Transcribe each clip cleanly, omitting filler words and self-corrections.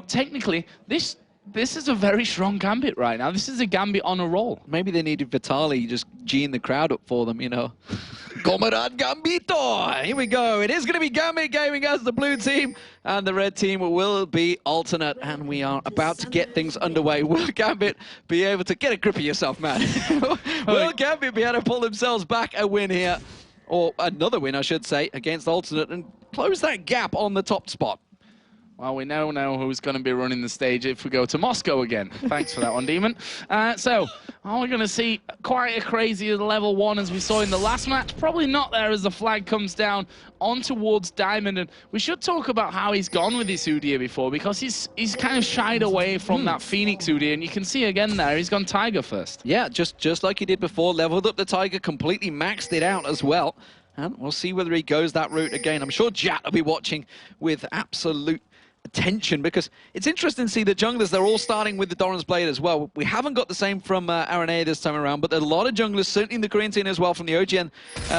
technically, this is a very strong Gambit right now. This is a Gambit on a roll. Maybe they needed Vitaly just G'ing the crowd up for them, you know. Comrade Gambito! Here we go. It is going to be Gambit gaming as the blue team, and the red team will be alternate, and we are about to get things underway. Will Gambit be able to get a grip of yourself, man? Will Gambit be able to pull themselves back a win here, or another win, I should say, against alternate and close that gap on the top spot? Well, we now know who's going to be running the stage if we go to Moscow again. Thanks for that one, Demon. So, we're going to see quite a crazy level 1 as we saw in the last match. Probably not there as the flag comes down on towards Diamond. And we should talk about how he's gone with this Udyr before, because he's kind of shied away from that Phoenix Udyr. And you can see again there, he's gone Tiger first. Yeah, just like he did before, leveled up the Tiger, completely maxed it out as well. And we'll see whether he goes that route again. I'm sure Jat will be watching with absolute attention, because it's interesting to see the junglers, they're all starting with the Doran's Blade as well. We haven't got the same from Aranea this time around, but there are a lot of junglers, certainly in the Korean team as well, from the OGN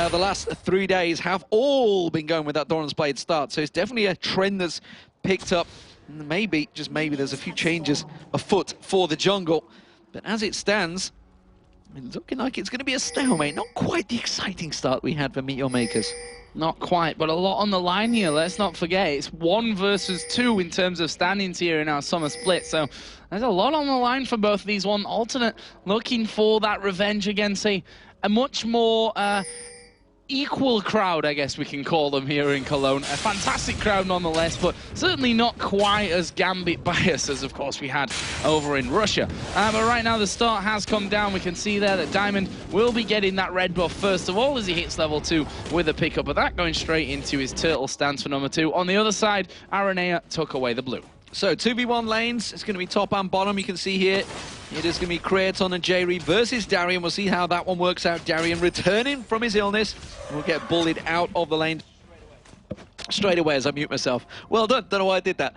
the last 3 days, have all been going with that Doran's Blade start. So it's definitely a trend that's picked up. Maybe, just maybe, there's a few changes afoot for the jungle. But as it stands, it's looking like it's going to be a stalemate. Not quite the exciting start we had for Meet Your Makers. Not quite, but a lot on the line here. Let's not forget, it's 1 versus 2 in terms of standings here in our summer split. So there's a lot on the line for both of these. One alternate looking for that revenge against a much more equal crowd, I guess we can call them here in Cologne. A fantastic crowd nonetheless, but certainly not quite as Gambit biased as, of course, we had over in Russia. But right now the start has come down. We can see there that Diamond will be getting that red buff first of all as he hits level 2 with a pickup of that, going straight into his turtle stance for number 2. On the other side, Aranea took away the blue. So 2v1 lanes, it's going to be top and bottom. You can see here, it is going to be Creaton and Jayri versus Darian. We'll see how that one works out. Darian returning from his illness will get bullied out of the lane straight away as I mute myself. Well done, don't know why I did that.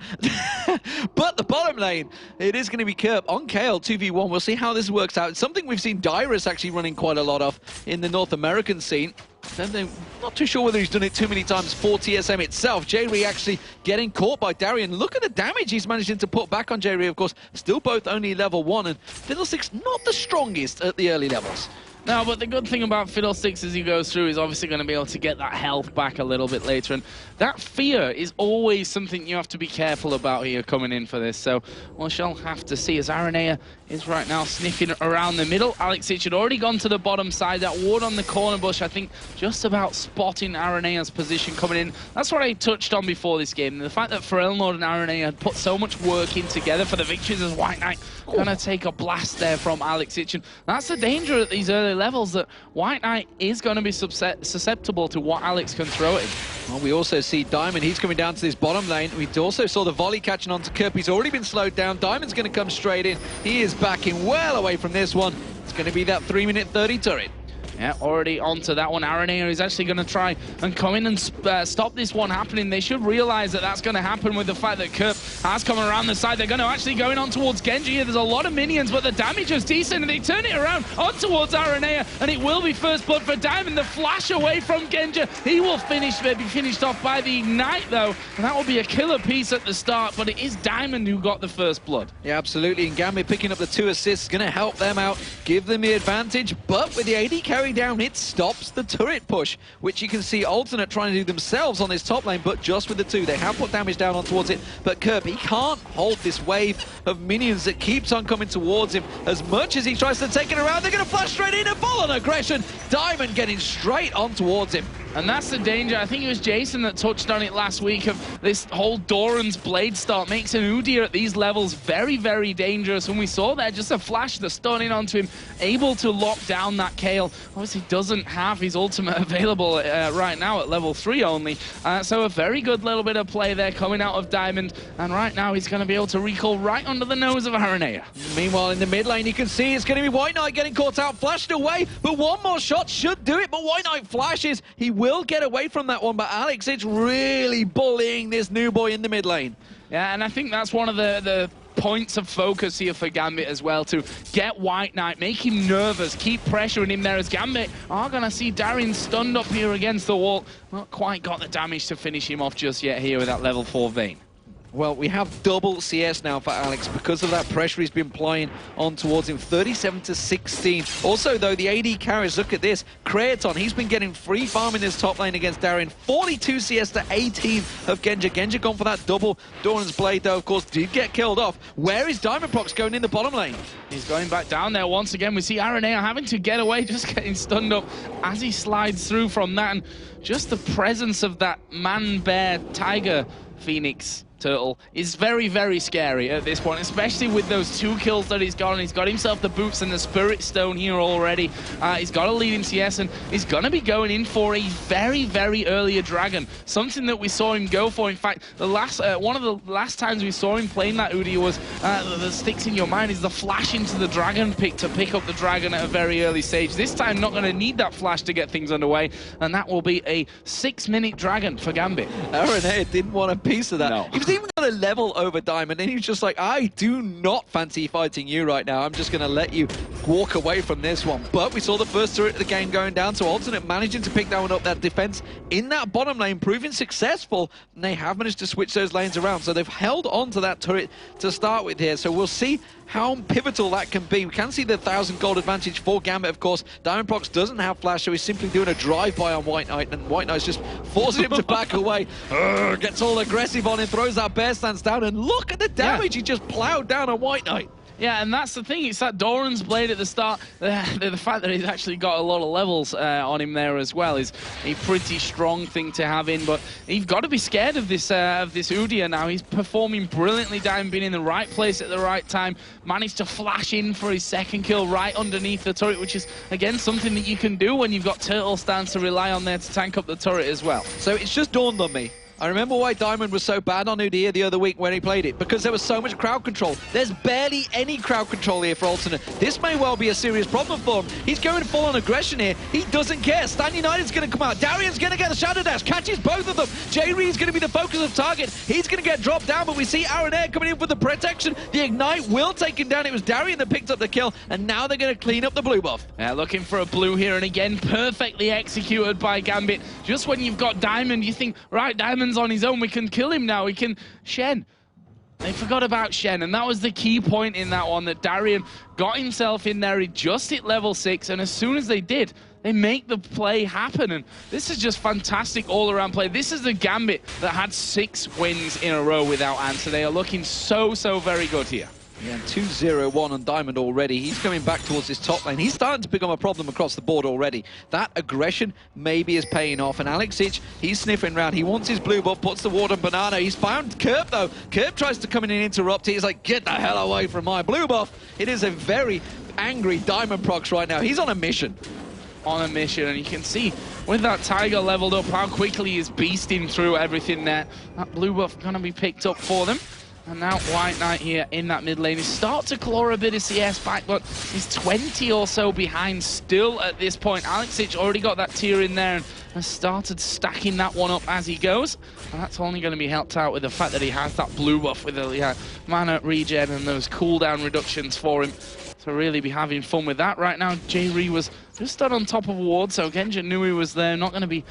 But the bottom lane, it is going to be Kerp on Kale, 2v1. We'll see how this works out. It's something we've seen Dyrus actually running quite a lot of in the North American scene. Not too sure whether he's done it too many times for TSM itself. Jayri actually getting caught by Darian. Look at the damage he's managing to put back on Jayri, of course. Still both only level 1, and Fiddlesticks not the strongest at the early levels. No, but the good thing about Fiddlesticks as he goes through is obviously going to be able to get that health back a little bit later. And that fear is always something you have to be careful about here coming in for this. So we shall have to see as Aranea is right now sniffing around the middle. Alexic had already gone to the bottom side. That ward on the corner bush, I think, just about spotting Aranea's position coming in. That's what I touched on before this game. The fact that Ferelnord and Aranea had put so much work in together for the victories as White Knight going to take a blast there from Alexic. And that's the danger at these early levels, that White Knight is going to be susceptible to what Alex can throw at him. Well, we also see Diamond, he's coming down to this bottom lane. We also saw the volley catching on to Kerp. He's already been slowed down. Diamond's going to come straight in. He is backing well away from this one. It's going to be that 3-minute 30 turret. Yeah, already onto that one. Aranea is actually going to try and come in and stop this one happening. They should realize that that's going to happen with the fact that Kerp has come around the side. They're going to actually going on towards Genji here. There's a lot of minions, but the damage is decent, and they turn it around on towards Aranea, and it will be first blood for Diamond. The flash away from Genji. He will be finished off by the Ignite, though, and that will be a killer piece at the start, but it is Diamond who got the first blood. Yeah, absolutely, and Gambit picking up the 2 assists, going to help them out, give them the advantage, but with the AD carry down, it stops the turret push, which you can see alternate trying to do themselves on this top lane, but just with the 2. They have put damage down on towards it, but Kerp, he can't hold this wave of minions that keeps on coming towards him. As much as he tries to take it around, they're going to flash straight in and fall on aggression. Diamond getting straight on towards him. And that's the danger. I think it was Jason that touched on it last week, of this whole Doran's Blade start makes an Udyr at these levels very, very dangerous. And we saw there just a flash, the stunning onto him, able to lock down that Kale. Obviously doesn't have his ultimate available right now at level 3 only. So a very good little bit of play there coming out of Diamond. And right now he's going to be able to recall right under the nose of Aranea. Meanwhile, in the mid lane, you can see it's going to be White Knight getting caught out, flashed away. But one more shot should do it. But White Knight flashes. He will get away from that one, but Alex, it's really bullying this new boy in the mid lane. Yeah, and I think that's one of the points of focus here for Gambit as well, to get White Knight, make him nervous, keep pressuring him there, as Gambit are going to see Darian stunned up here against the wall. Not quite got the damage to finish him off just yet here with that level 4 Vayne. Well, we have double CS now for Alex because of that pressure he's been applying on towards him. 37-16. Also, though, the AD carries, look at this. Creaton, he's been getting free farm in his top lane against Darien. 42 CS to 18 of Genja. Genja gone for that double. Doran's Blade, though, of course, did get killed off. Where is Diamond Prox going in the bottom lane? He's going back down there once again. We see Aranea having to get away, just getting stunned up as he slides through from that. And just the presence of that man-bear-tiger Phoenix Turtle is very, very scary at this point, especially with those 2 kills that he's got, and he's got himself the boots and the Spirit Stone here already. He's got a leading CS, and he's going to be going in for a very, very early dragon, something that we saw him go for. In fact, the last one of the last times we saw him playing that Udi was that sticks in your mind is the flash into the dragon pick to pick up the dragon at a very early stage. This time, not going to need that flash to get things underway, and that will be a 6-minute dragon for Gambit. Aranea didn't want a piece of that. No. He was even got a level over Diamond, and he was just like, I do not fancy fighting you right now. I'm just going to let you walk away from this one. But we saw the first turret of the game going down, so Alternate managing to pick that one up, that defense in that bottom lane, proving successful, and they have managed to switch those lanes around. So they've held on to that turret to start with here. So we'll see how pivotal that can be. We can see the 1,000 gold advantage for Gambit, of course. Diamond Prox doesn't have flash, so he's simply doing a drive-by on White Knight, and White Knight's just forcing him to back away. Gets all aggressive on him, throws that bear stance down, and look at the damage he just plowed down on White Knight. Yeah, and that's the thing. It's that Doran's Blade at the start. The fact that he's actually got a lot of levels on him there as well is a pretty strong thing to have in. But you've got to be scared of this Udyr now. He's performing brilliantly down, being in the right place at the right time. Managed to flash in for his second kill right underneath the turret, which is, again, something that you can do when you've got Turtle Stance to rely on there to tank up the turret as well. So it's just dawned on me. I remember why Diamond was so bad on Udyr the other week when he played it, because there was so much crowd control. There's barely any crowd control here for Alternate. This may well be a serious problem for him. He's going full on aggression here. He doesn't care. Stan United's going to come out. Darian's going to get the Shadow Dash, catches both of them. J-Ree's going to be the focus of target. He's going to get dropped down, but we see Aranea coming in for the protection. The Ignite will take him down. It was Darian that picked up the kill, and now they're going to clean up the blue buff. Yeah, looking for a blue here, and again, perfectly executed by Gambit. Just when you've got Diamond, you think, right, Diamond's on his own, we can kill him now, we can... Shen. They forgot about Shen, and that was the key point in that one, that Darian got himself in there, he just hit level 6, and as soon as they did, they make the play happen, and this is just fantastic all-around play. This is the Gambit that had 6 wins in a row without answer. They are looking so very good here. Yeah, 2-0-1 on Diamond already. He's coming back towards his top lane. He's starting to become a problem across the board already. That aggression maybe is paying off. And Alex Ich, he's sniffing around. He wants his blue buff, puts the ward on Banana. He's found Kerp, though. Kerp tries to come in and interrupt. He's like, get the hell away from my blue buff. It is a very angry Diamond Prox right now. He's on a mission. On a mission, and you can see with that Tiger leveled up how quickly he's beasting through everything there. That blue buff going to be picked up for them. And now White Knight here in that mid lane. He's starting to claw a bit of CS back, but he's 20 or so behind still at this point. Alex Ich already got that tier in there and has started stacking that one up as he goes. And that's only going to be helped out with the fact that he has that blue buff with the mana regen and those cooldown reductions for him to really be having fun with that. Right now, J-Ree was just stood on top of a ward, so Genja knew he was there, not going to be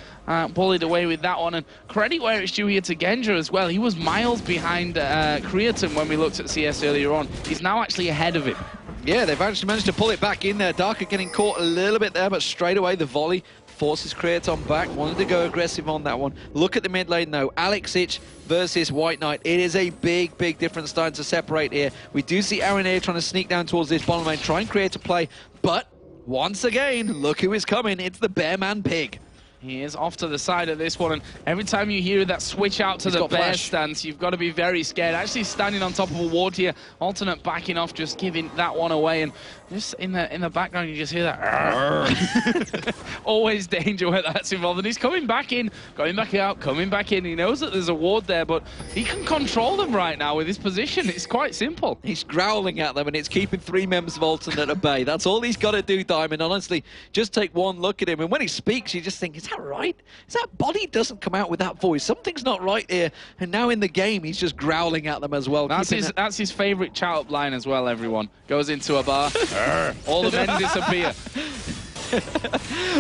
bullied away with that one. And credit where it's due here to Genja as well. He was miles behind Creaton when we looked at CS earlier on. He's now actually ahead of him. Yeah, they've actually managed to pull it back in there. Darker getting caught a little bit there, but straight away the volley forces Creaton back. Wanted to go aggressive on that one. Look at the mid lane though. Alex Ich versus White Knight. It is a big difference starting to separate here. We do see Aranea trying to sneak down towards this bottom lane, try and create a play, but once again, look who is coming. It's the Bearman Pig. He is off to the side of this one, and every time you hear that switch out to the bear stance, you've got to be very scared. Actually standing on top of a ward here, Alternate backing off, just giving that one away, and just in the background you just hear that. Always danger where that's involved, and he's coming back in, going back out, coming back in. He knows that there's a ward there, but he can control them right now with his position. It's quite simple. He's growling at them, and it's keeping 3 members of Alternate at bay. That's all he's got to do, Diamond. Honestly, just take one look at him, and when he speaks, you just think, is that right? Is that body doesn't come out with that voice? Something's not right here. And now in the game, he's just growling at them as well. That's his favourite chat-up line as well, everyone. Goes into a bar, all the men disappear.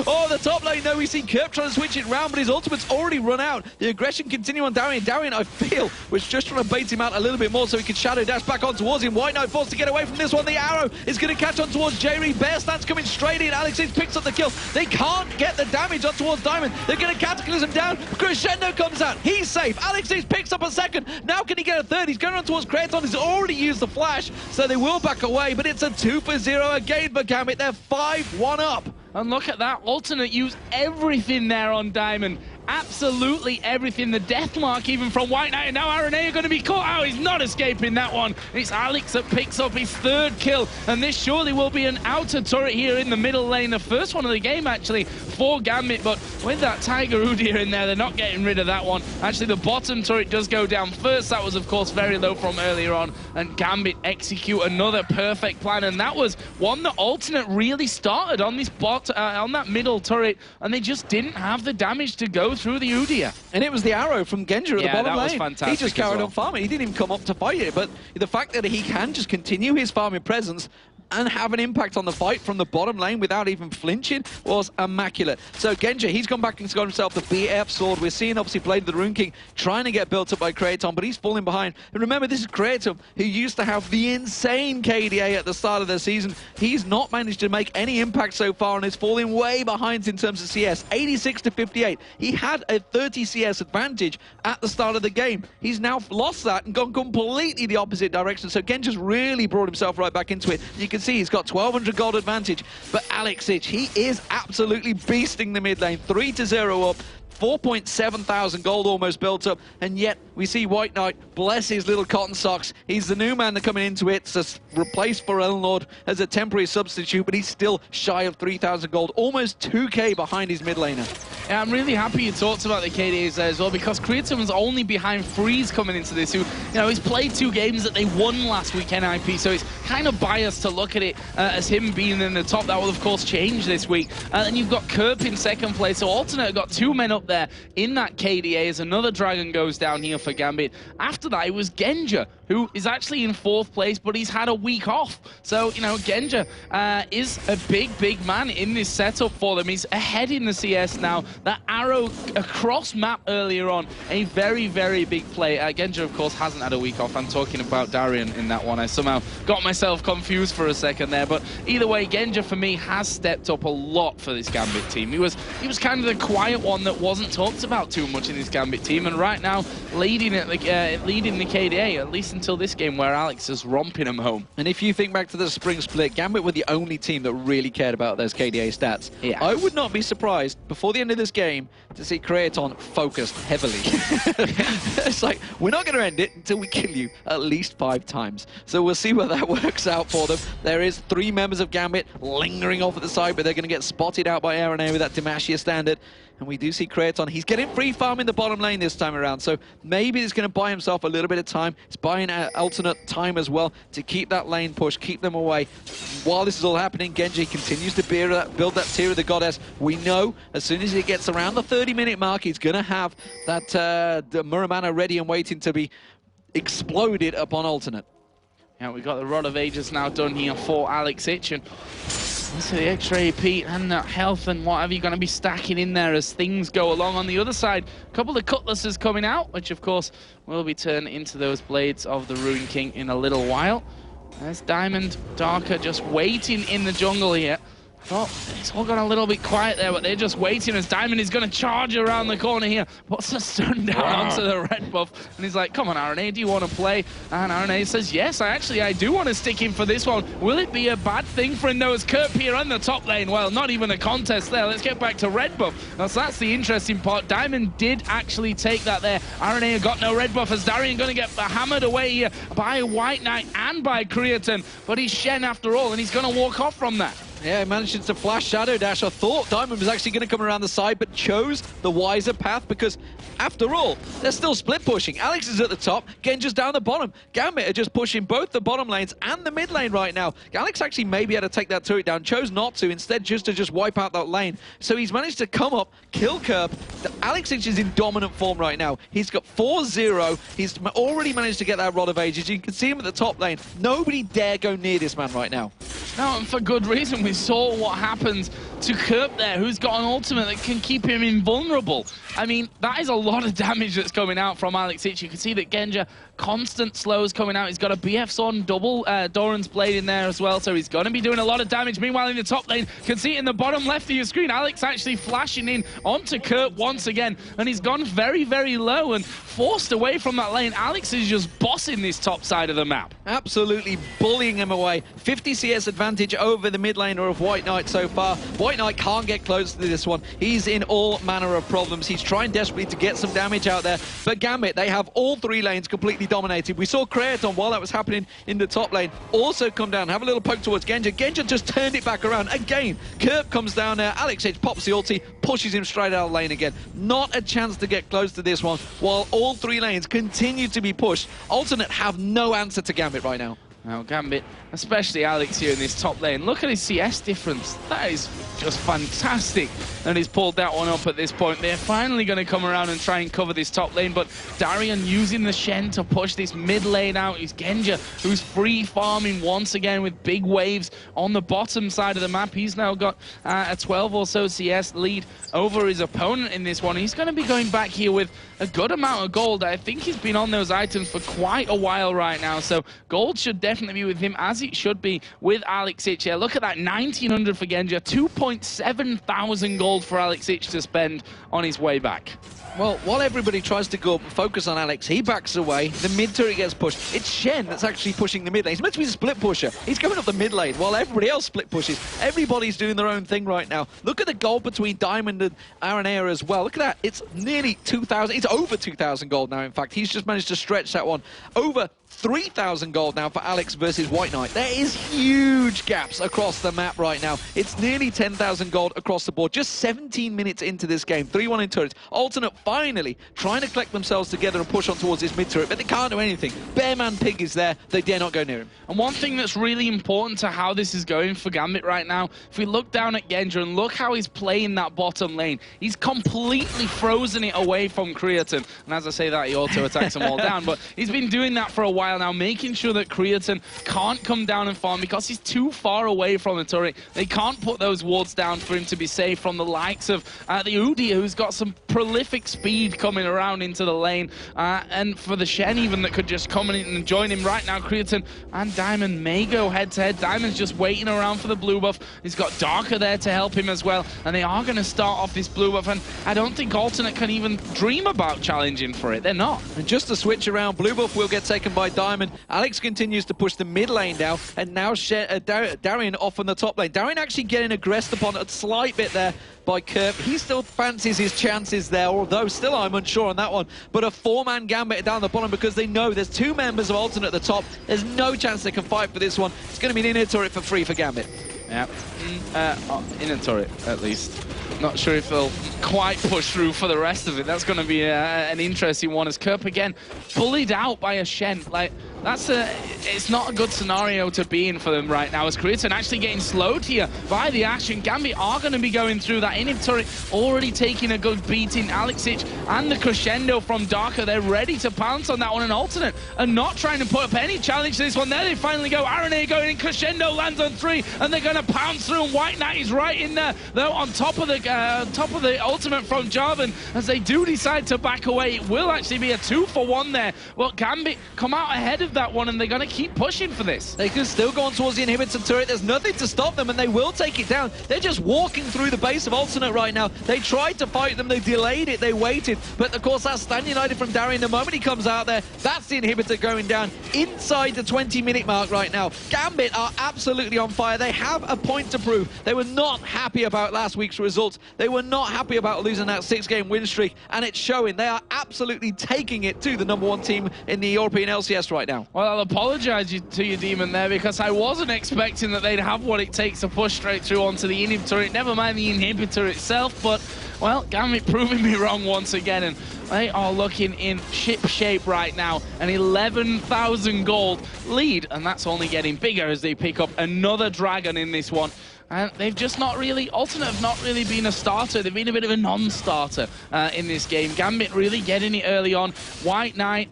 Oh, the top lane, though, we see Kerp trying to switch it round, but his ultimate's already run out. The aggression continues on Darian. Darian, I feel, was just trying to bait him out a little bit more so he could shadow dash back on towards him. White Knight forced to get away from this one. The arrow is going to catch on towards J-Reed. Bear Stance coming straight in. Alex picks up the kill. They can't get the damage on towards Diamond. They're going to Cataclysm down. Crescendo comes out. He's safe. Alex picks up a second. Now can he get a third? He's going on towards Kraton. He's already used the flash, so they will back away, but it's a 2-for-0 again for Gambit. They're 5-1 up. And look at that, Alternate used everything there on Diamond. Absolutely everything. The death mark even from White Knight, and now RNA are going to be caught out. He's not escaping that one. It's Alex that picks up his third kill, and this surely will be an outer turret here in the middle lane. The first one of the game, actually, for Gambit, but with that Tiger Udyr in there, they're not getting rid of that one. Actually, the bottom turret does go down first. That was, of course, very low from earlier on, and Gambit execute another perfect plan, and that was one that Alternate really started on this on that middle turret, and they just didn't have the damage to go through the Udyr. And it was the arrow from Genja at the bottom lane. Was fantastic. He just carried on farming. He didn't even come up to fight it, but the fact that he can just continue his farming presence and have an impact on the fight from the bottom lane without even flinching was immaculate. So Genja, he's gone back and got himself the BF sword. We're seeing, obviously, Blade of the Rune King trying to get built up by Kraton, but he's falling behind. And remember, this is Kraton, who used to have the insane KDA at the start of the season. He's not managed to make any impact so far and is falling way behind in terms of CS. 86 to 58. He had a 30 CS advantage at the start of the game. He's now lost that and gone completely the opposite direction. So Genja's really brought himself right back into it. You can see he's got 1,200 gold advantage, but Alex, he is absolutely beasting the mid lane. 3-0 up. 4.7 thousand gold almost built up, and yet we see White Knight, bless his little cotton socks. He's the new man that coming into it to replace Pharrell Lord as a temporary substitute, but he's still shy of 3,000 gold, almost 2k behind his mid laner. Yeah, I'm really happy you talked about the KDAs there as well, because Kraton was only behind Freeze coming into this, who, you know, he's played 2 games that they won last week NIP, so it's kind of biased to look at it as him being in the top. That will, of course, change this week. And you've got Kerp in second place, so Alternate got 2 men up there in that KDA as another dragon goes down here for Gambit. After that, it was Genja, who is actually in 4th place, but he's had a week off. So, you know, Genja is a big man in this setup for them. He's ahead in the CS now. That arrow across map earlier on, a very big play. Genja, of course, hasn't had a week off. I'm talking about Darian in that one. I somehow got myself confused for a second there. But either way, Genja, for me, has stepped up a lot for this Gambit team. He was kind of the quiet one that wasn't talked about too much in this Gambit team, and right now leading the KDA, at least until this game where Alex is romping him home. And if you think back to the spring split, Gambit were the only team that really cared about those KDA stats. Yeah. I would not be surprised before the end of this game to see Kraton focused heavily. It's like, we're not going to end it until we kill you at least 5 times. So we'll see where that works out for them. There is 3 members of Gambit lingering off at the side, but they're going to get spotted out by RNA with that Demacia standard. And we do see Kraton. He's getting free farm in the bottom lane this time around, so maybe he's going to buy himself a little bit of time. He's buying Alternate time as well to keep that lane push, keep them away. While this is all happening, Genji continues to build that tier of the Goddess. We know as soon as he gets around the 30-minute mark, he's going to have that the Muramana ready and waiting to be exploded upon Alternate. Yeah, we've got the Rod of Ages now done here for Alex Itch, and so the extra AP and that health and whatever you're going to be stacking in there as things go along. On the other side, a couple of cutlasses coming out, which of course will be turned into those blades of the Rune King in a little while. There's Diamond Darker just waiting in the jungle here. Oh, it's all gone a little bit quiet there, but they're just waiting as Diamond is going to charge around the corner here. Puts the stun down onto the red buff, and he's like, come on, RNA, do you want to play? And RNA says, yes, I do want to stick in for this one. Will it be a bad thing for him, though, as Kerp here on the top lane? Well, not even a contest there. Let's get back to red buff. Now, so that's the interesting part. Diamond did actually take that there. RNA got no red buff, as Darian going to get hammered away here by White Knight and by Creaton, but he's Shen after all, and he's going to walk off from that. Yeah, he manages to flash Shadow Dash. I thought Diamond was actually going to come around the side, but chose the wiser path because, after all, they're still split pushing. Alex is at the top, Genja's down the bottom. Gambit are just pushing both the bottom lanes and the mid lane right now. Alex actually maybe had to take that turret down, chose not to, instead just to wipe out that lane. So he's managed to come up, kill Kerp. Alex is in dominant form right now. He's got 4-0. He's already managed to get that Rod of Ages. You can see him at the top lane. Nobody dare go near this man right now. No, and for good reason. We saw what happens to Kerp there, who's got an ultimate that can keep him invulnerable. I mean, that is a lot of damage that's coming out from Alex Ich. You can see that Genja, constant slows coming out. He's got a BF Sword and double Doran's Blade in there as well, so he's going to be doing a lot of damage. Meanwhile, in the top lane, you can see it in the bottom left of your screen, Alex actually flashing in onto Kerp once again, and he's gone very, very low and forced away from that lane. Alex is just bossing this top side of the map. Absolutely bullying him away. 50 CS advantage over the mid laner of White Knight so far. White Knight can't get close to this one. He's in all manner of problems. He's trying desperately to get some damage out there. But Gambit, they have all three lanes completely dominated. We saw Kraton, while that was happening in the top lane, also come down, have a little poke towards Genja. Genja just turned it back around. Again, Kerp comes down there. Alex H pops the ulti, pushes him straight out of lane again. Not a chance to get close to this one, while all three lanes continue to be pushed. Alternate have no answer to Gambit right now. Now Gambit, especially Alex here in this top lane, look at his CS difference. That is just fantastic. And he's pulled that one up at this point. They're finally going to come around and try and cover this top lane, but Darian using the Shen to push this mid lane out. It's Genja who's free farming once again with big waves on the bottom side of the map. He's now got a 12 or so CS lead over his opponent in this one. He's going to be going back here with a good amount of gold. I think he's been on those items for quite a while right now, so gold should definitely be with him, as it should be with Alex Ich here. Look at that, 1900 for Genja, 2.7 thousand gold for Alex Ich to spend on his way back. Well, while everybody tries to go up and focus on Alex, he backs away. The mid turret gets pushed. It's Shen that's actually pushing the mid lane. He's meant to be a split pusher. He's going up the mid lane while everybody else split pushes. Everybody's doing their own thing right now. Look at the gold between Diamond and Aranea as well. Look at that. It's nearly 2,000. It's over 2,000 gold now, in fact. He's just managed to stretch that one. Over 3,000 gold now for Alex versus White Knight. There is huge gaps across the map right now. It's nearly 10,000 gold across the board. Just 17 minutes into this game. 3-1 in turrets. Alternate finally trying to collect themselves together and push on towards this mid turret, but they can't do anything. Bearman Pig is there. They dare not go near him. And one thing that's really important to how this is going for Gambit right now, if we look down at Genja and look how he's playing that bottom lane, he's completely frozen it away from Creatine. And as I say that, he auto-attacks them all down, but he's been doing that for a while now, making sure that Creatine can't come down and farm because he's too far away from the turret. They can't put those wards down for him to be safe from the likes of the Udyr, who's got some prolific speed coming around into the lane, and for the Shen even that could just come in and join him right now. Creatine and Diamond may go head-to-head. Diamond's just waiting around for the blue buff. He's got Darker there to help him as well, and they are going to start off this blue buff, and I don't think Alternate can even dream about challenging for it. They're not. And just to switch around, blue buff will get taken by Diamond. Alex continues to push the mid lane now, and now Darian off on the top lane. Darian actually getting aggressed upon a slight bit there by Kerp. He still fancies his chances there, although still I'm unsure on that one. But a four-man Gambit down the bottom because they know there's two members of Alternate at the top. There's no chance they can fight for this one. It's going to be an inner turret for free for Gambit. Yeah, inner turret at least. Not sure if they'll quite push through for the rest of it. That's going to be an interesting one, as Kerp again bullied out by a Shen. Like, it's not a good scenario to be in for them right now, as Creatine actually getting slowed here by the action. Gambit are going to be going through that. Inhib turret already taking a good beating. Alex Ich and the crescendo from Darker, they're ready to pounce on that one. And Alternate are not trying to put up any challenge to this one. There they finally go. Aranea going in, crescendo lands on 3, and they're going to pounce through, and White Knight is right in there, though, on top of the ultimate from Jarvan. As they do decide to back away, it will actually be a 2-for-1 there. Well, Gambit come out ahead of that one, and they're going to keep pushing for this. They can still go on towards the inhibitor turret. There's nothing to stop them, and they will take it down. They're just walking through the base of Alternate right now. They tried to fight them, they delayed it, they waited, but of course that's Stand United from Darian. The moment he comes out there, that's the inhibitor going down inside the 20-minute mark right now. Gambit are absolutely on fire. They have a point to prove. They were not happy about last week's results. They were not happy about losing that 6-game win streak, and it's showing. They are absolutely taking it to the #1 team in the European LCS right now. Well, I'll apologize to you, Demon, there, because I wasn't expecting that they'd have what it takes to push straight through onto the inhib turret, never mind the inhibitor itself. But, well, Gambit proving me wrong once again, and they are looking in ship shape right now. An 11,000 gold lead, and that's only getting bigger as they pick up another dragon in this one. And they've just not really, Alternate have not really been a starter. They've been a bit of a non-starter in this game. Gambit really getting it early on. White Knight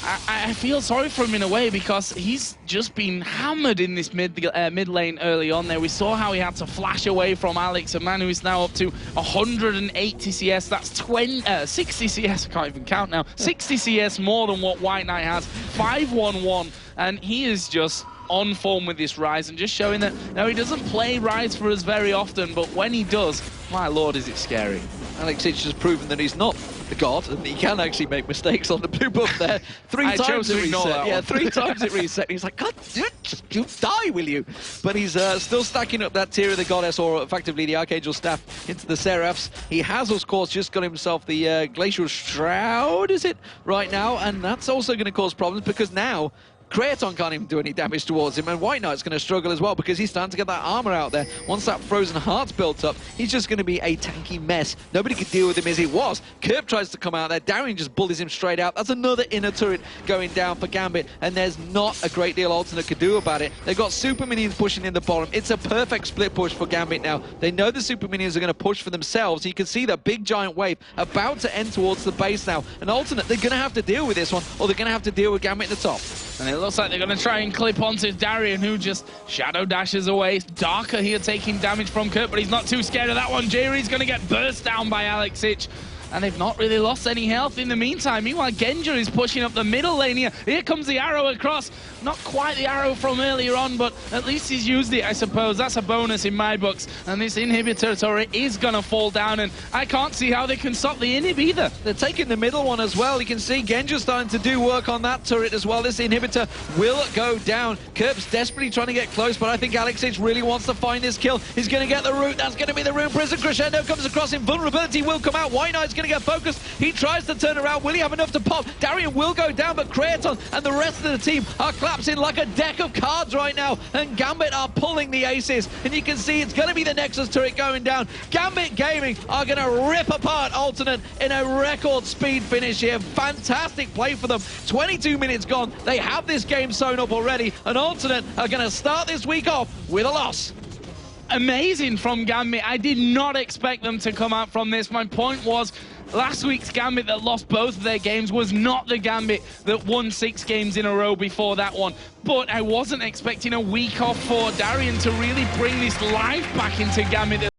I feel sorry for him in a way because he's just been hammered in this mid lane early on there. We saw how he had to flash away from Alex, a man who is now up to 180 CS. That's 60 CS, I can't even count now. 60 CS more than what White Knight has. 5-1-1, and he is just on form with this Rise and just showing that, now he doesn't play Rise for us very often, but when he does, my lord, is it scary. Alex Hitch has proven that he's not the god, and he can actually make mistakes on the blue buff there. Three times it reset. Yeah, 3 times it reset. He's like, God, you die, will you? But he's still stacking up that tier of the goddess, or effectively the Archangel staff, into the Seraphs. He has, of course, just got himself the Glacial Shroud, is it, right now? And that's also going to cause problems because now Kraton can't even do any damage towards him, and White Knight's going to struggle as well because he's starting to get that armor out there. Once that Frozen Heart's built up, he's just going to be a tanky mess. Nobody could deal with him as he was. Kerb tries to come out there. Darian just bullies him straight out. That's another inner turret going down for Gambit, and there's not a great deal Alternate could do about it. They've got super minions pushing in the bottom. It's a perfect split push for Gambit now. They know the super minions are going to push for themselves. You can see that big giant wave about to end towards the base now. And Alternate, they're going to have to deal with this one, or they're going to have to deal with Gambit at the top. And it looks like they're going to try and clip onto Darian, who just shadow dashes away. Darker here taking damage from Kurt, but he's not too scared of that one. Jerry's going to get burst down by Alex Hitch. And they've not really lost any health in the meantime. Meanwhile, Genja is pushing up the middle lane here. Here comes the arrow across. Not quite the arrow from earlier on, but at least he's used it, I suppose. That's a bonus in my books. And this inhibitor turret is going to fall down, and I can't see how they can stop the inhib either. They're taking the middle one as well. You can see Genja starting to do work on that turret as well. This inhibitor will go down. Kerb's desperately trying to get close, but I think Alex Hitch really wants to find this kill. He's going to get the root. That's going to be the Rune Prison. Crescendo comes across him. Vulnerability will come out. White Knight's going to get focused. He tries to turn around. Will he have enough to pop? Darian will go down, but Kraton and the rest of the team are collapsing like a deck of cards right now, and Gambit are pulling the aces, and you can see it's going to be the Nexus turret going down. Gambit Gaming are going to rip apart Alternate in a record speed finish here. Fantastic play for them. 22 minutes gone. They have this game sewn up already, and Alternate are going to start this week off with a loss. Amazing from Gambit. I did not expect them to come out from this. My point was, last week's Gambit that lost both of their games was not the Gambit that won 6 games in a row before that one. But I wasn't expecting a week off for Darian to really bring this life back into Gambit.